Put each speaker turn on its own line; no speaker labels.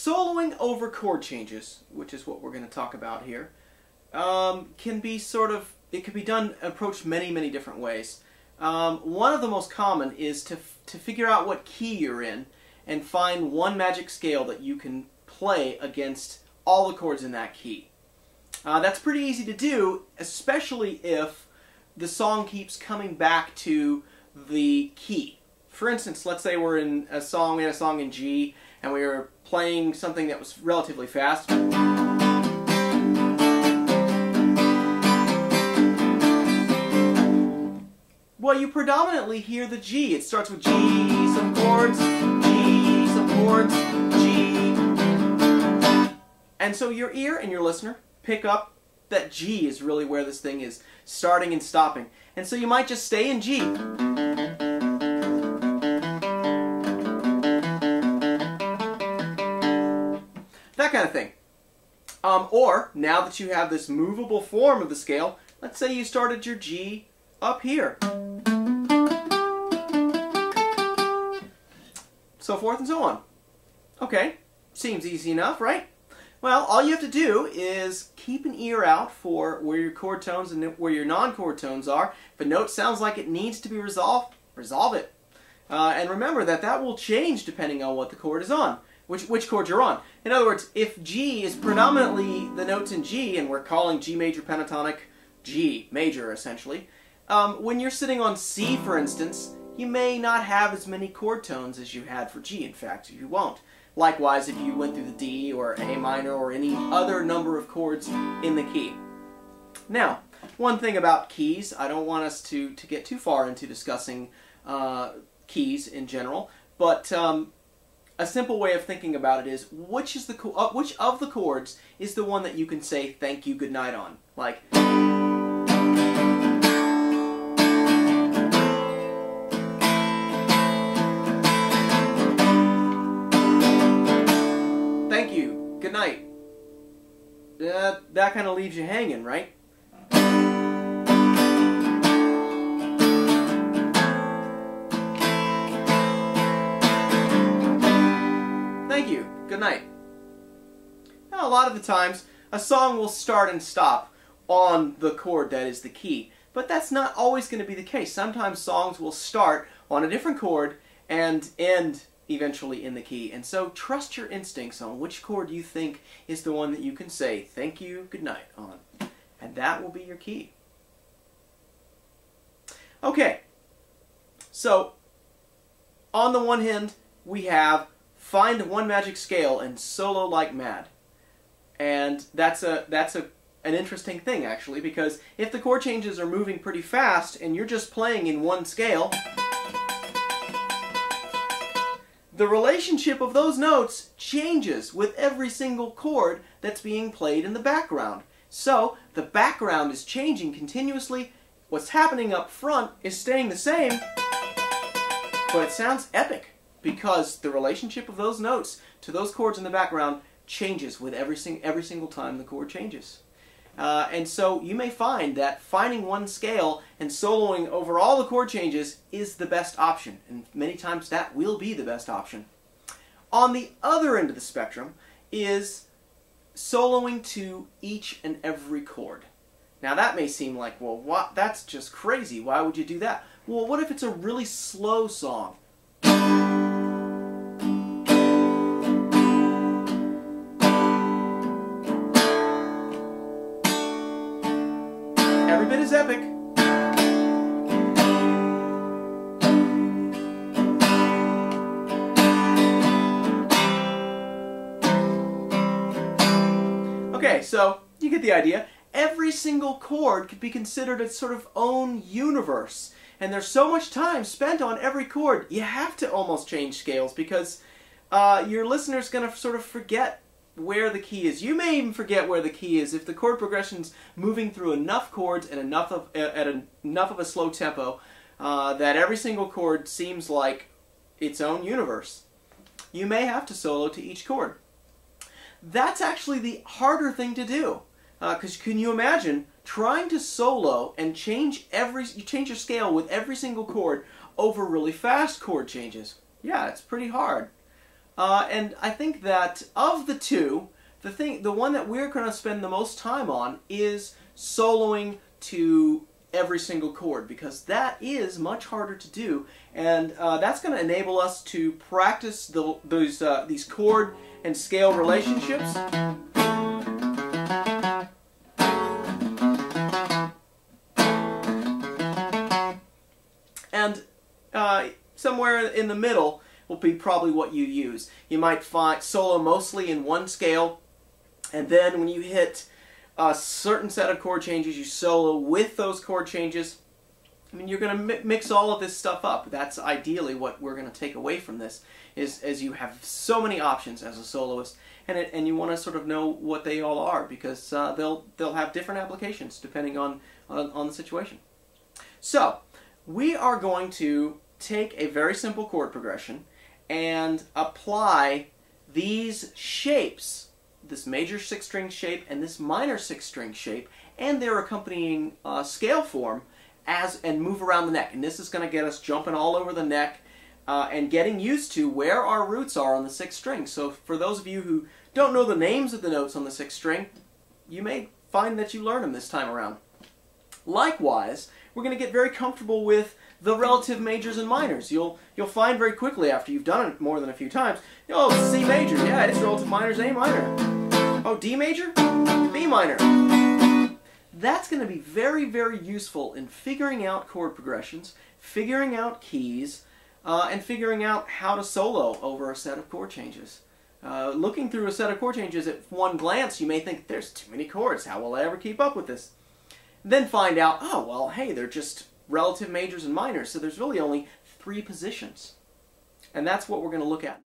soloing over chord changes, which is what we're going to talk about here, can be it can be done, approached many different ways. One of the most common is to figure out what key you're in and find one magic scale that you can play against all the chords in that key. That's pretty easy to do, especially if the song keeps coming back to the key. For instance, let's say we had a song in G, and we were playing something that was relatively fast. Well, you predominantly hear the G. It starts with G, some chords, G, some chords, G. And so your ear and your listener pick up that G is really where this thing is starting and stopping. And so you might just stay in G. That kind of thing. Or, now that you have this movable form of the scale, let's say you started your G up here. So forth and so on. Okay, seems easy enough, right? Well, all you have to do is keep an ear out for where your chord tones and where your non-chord tones are. If a note sounds like it needs to be resolved, resolve it. And remember that will change depending on what the chord is on, which chord you're on. In other words, if G is predominantly the notes in G, and we're calling G major pentatonic G major essentially, when you're sitting on C, for instance, you may not have as many chord tones as you had for G. In fact, you won't. Likewise, if you went through the D or A minor or any other number of chords in the key. Now, one thing about keys, I don't want us to get too far into discussing keys in general, but a simple way of thinking about it is which of the chords is the one that you can say thank you, good night on? Like, thank you, good night. That kind of leaves you hanging, right? Thank you, good night. Now, a lot of the times, a song will start and stop on the chord that is the key, but that's not always going to be the case. Sometimes songs will start on a different chord and end eventually in the key. And so trust your instincts on which chord you think is the one that you can say thank you, good night on. And that will be your key. Okay, so on the one hand, we have find one magic scale and solo like mad. And that's an interesting thing, actually, because if the chord changes are moving pretty fast and you're just playing in one scale, the relationship of those notes changes with every single chord that's being played in the background. So the background is changing continuously. What's happening up front is staying the same, but it sounds epic because the relationship of those notes to those chords in the background changes with every single time the chord changes. And so you may find that finding one scale and soloing over all the chord changes is the best option, and many times that will be the best option. On the other end of the spectrum is soloing to each and every chord. Now that may seem like, well, what? That's just crazy. Why would you do that? Well, what if it's a really slow song? Every bit as epic. Okay, so you get the idea. Every single chord could be considered its sort of own universe. And there's so much time spent on every chord, you have to almost change scales because your listener's going to sort of forget where the key is. You may even forget where the key is if the chord progression's moving through enough chords and enough of a slow tempo that every single chord seems like its own universe. You may have to solo to each chord. That's actually the harder thing to do. Because can you imagine trying to solo and change your scale with every single chord over really fast chord changes? Yeah, it's pretty hard. And I think that of the two, the one that we're going to spend the most time on is soloing to every single chord, because that is much harder to do, and that's going to enable us to practice these chord and scale relationships. And somewhere in the middle will be probably what you use. You might find solo mostly in one scale, and then when you hit a certain set of chord changes, you solo with those chord changes. I mean, you're going to mix all of this stuff up. That's ideally what we're going to take away from this, is you have so many options as a soloist, and you want to sort of know what they all are, because they'll have different applications depending on the situation. So we are going to take a very simple chord progression and apply these shapes, this major 6-string shape and this minor 6-string shape, and their accompanying scale form, and move around the neck. And this is going to get us jumping all over the neck and getting used to where our roots are on the 6th string. So for those of you who don't know the names of the notes on the 6th string, you may find that you learn them this time around. Likewise, we're going to get very comfortable with the relative majors and minors. You'll find very quickly after you've done it more than a few times, oh, C major, yeah, its relative minor is A minor. Oh, D major, B minor. That's going to be very, very useful in figuring out chord progressions, figuring out keys, and figuring out how to solo over a set of chord changes. Looking through a set of chord changes at one glance, you may think, there's too many chords, how will I ever keep up with this? Then find out, oh, well, hey, they're just relative majors and minors, so there's really only 3 positions. And that's what we're going to look at.